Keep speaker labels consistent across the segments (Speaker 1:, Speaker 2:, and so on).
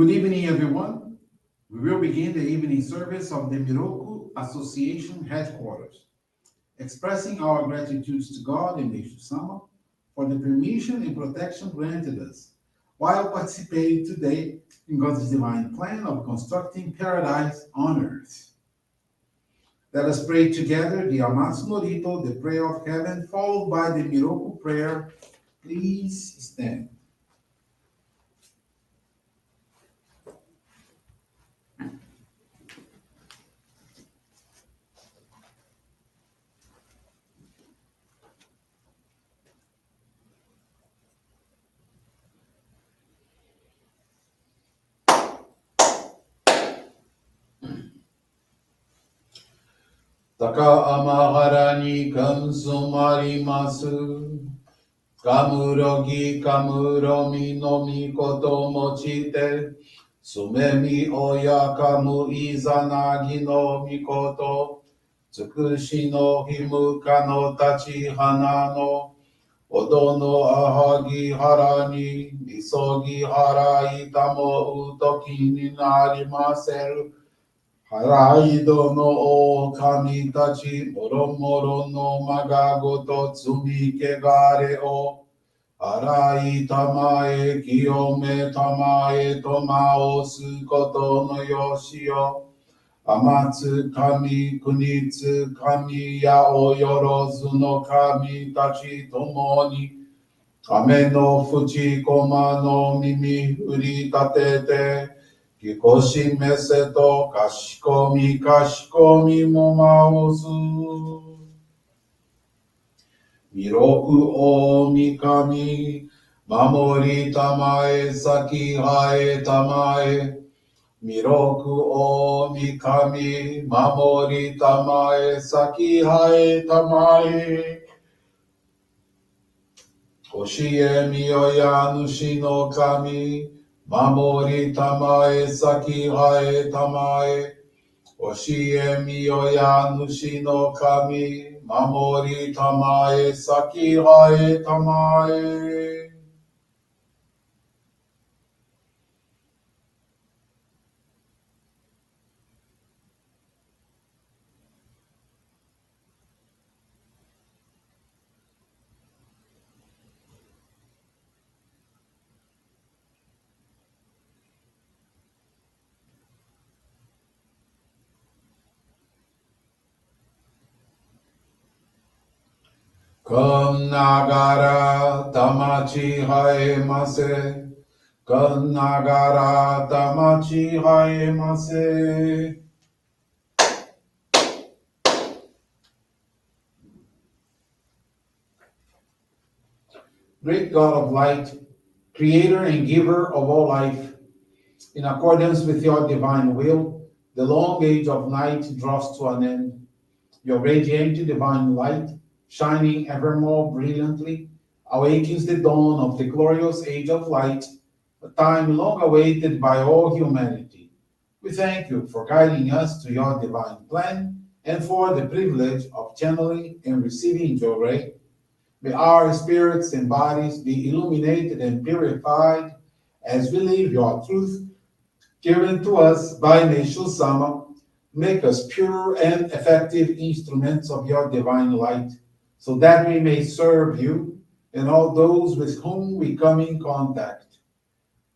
Speaker 1: Good evening, everyone. We will begin the evening service of the Miroku Association headquarters, expressing our gratitude to God and Meishu-sama for the permission and protection granted us while participating today in God's divine plan of constructing paradise on earth. Let us pray together the Amatsu-Norito, the prayer of heaven, followed by the Miroku Prayer. Please stand. 高天原に関染まります。かむろぎかむろみのみこともちて、すめみおやかむいざなぎのみこと、つくしのひむかの立ち花の、おどのあはぎはらに、みそぎはらいたもうときになりませる。腹井戸の狼たち、もろもろのまがごと積みけがれを、洗いたまえ、清めたまえとまおすことのよしよ。天津神、国津神やおよろずの神たちともに、雨のふちこまの耳振り立てて、きこしめせとかしこみもまおす。みろくおみかみ、守りたまえ、先はえたまえ。みろくおみかみ、守りたまえ、先はえたまえ。教えみよや主の神、守りたまえ、先はえたまえ。教えみよや主の神、守りたまえ、先はえたまえ。かんながらたまちはえませ。かんながらたまちはえませ。Great God of light, creator and giver of all life, in accordance with your divine will, the long age of night draws to an end. Your radiant divine light, shining evermore brilliantly, awakens the dawn of the glorious age of light, a time long awaited by all humanity. We thank you for guiding us to your divine plan and for the privilege of channeling and receiving Johrei. May our spirits and bodies be illuminated and purified as we live your truth given to us by Meishu-sama. Make us pure and effective instruments of your divine light, so that we may serve you and all those with whom we come in contact.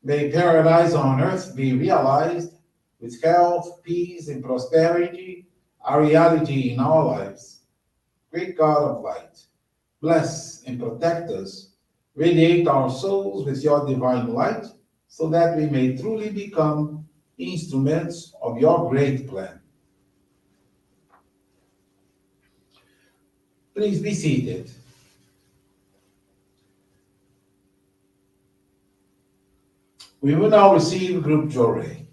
Speaker 1: May paradise on earth be realized with health, peace, and prosperity, a reality in our lives. Great God of light, bless and protect us. Radiate our souls with your divine light, so that we may truly become instruments of your great plan. Please be seated. We will now receive group Johrei.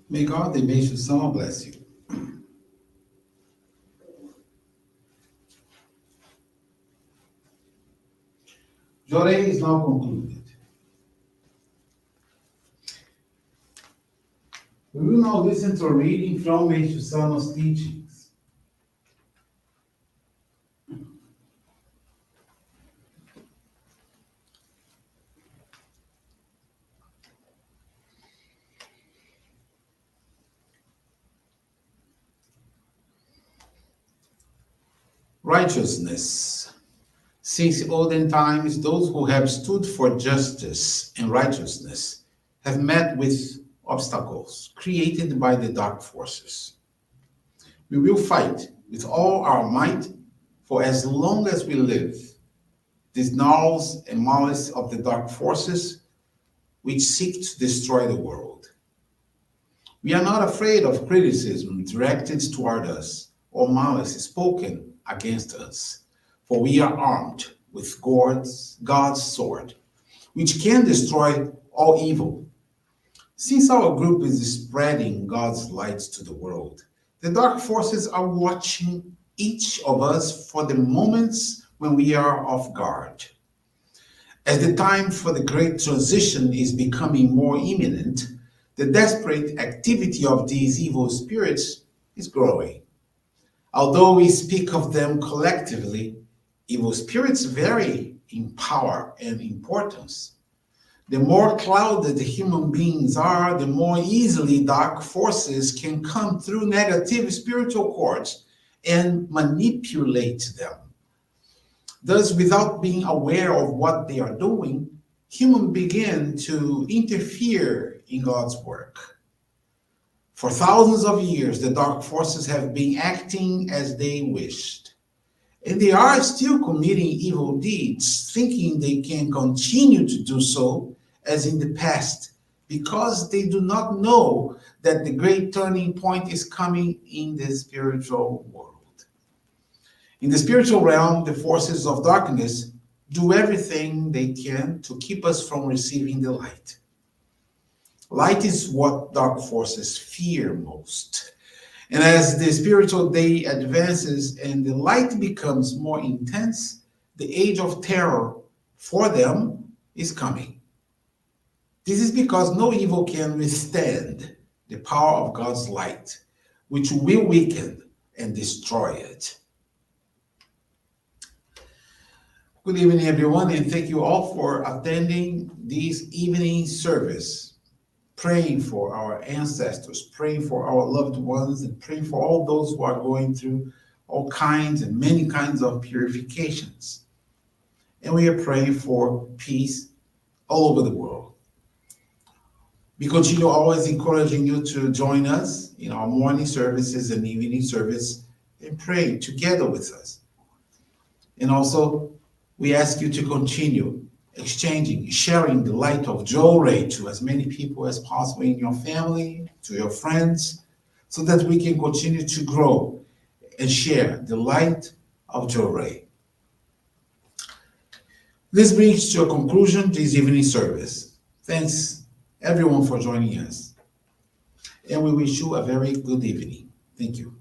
Speaker 1: May God, the Meishu-sama, bless you. Johrei is now concluded. We will now listen to a reading from Meishu-sama's teachings. Righteousness. Since olden times, those who have stood for justice and righteousness have met with obstacles created by the dark forces. We will fight with all our might for as long as we live. These gnawls and malice of the dark forces which seek to destroy the world. We are not afraid of criticism directed toward us or malice spoken against us, for we are armed with God's sword, which can destroy all evil. Since our group is spreading God's light to the world, the dark forces are watching each of us for the moments when we are off guard. As the time for the great transition is becoming more imminent, the desperate activity of these evil spirits is growing. Although we speak of them collectively, evil spirits vary in power and importance. The more clouded human beings are, the more easily dark forces can come through negative spiritual cords and manipulate them. Thus, without being aware of what they are doing, humans begin to interfere in God's work. For thousands of years, the dark forces have been acting as they wished. And they are still committing evil deeds, thinking they can continue to do so as in the past, because they do not know that the great turning point is coming in the spiritual world. In the spiritual realm, the forces of darkness do everything they can to keep us from receiving the light. Light is what dark forces fear most. And as the spiritual day advances and the light becomes more intense, the age of terror for them is coming. This is because no evil can withstand the power of God's light, which will weaken and destroy it. Good evening, everyone, and thank you all for attending this evening service, praying for our ancestors, praying for our loved ones, and praying for all those who are going through all kinds and many kinds of purifications. And we are praying for peace all over the world. We continue always encouraging you to join us in our morning services and evening service and pray together with us. And also, we ask you to continue exchanging, sharing the light of Johrei to as many people as possible in your family, to your friends, so that we can continue to grow and share the light of Johrei. This brings to a conclusion this evening service. Thanks everyone for joining us. And we wish you a very good evening. Thank you.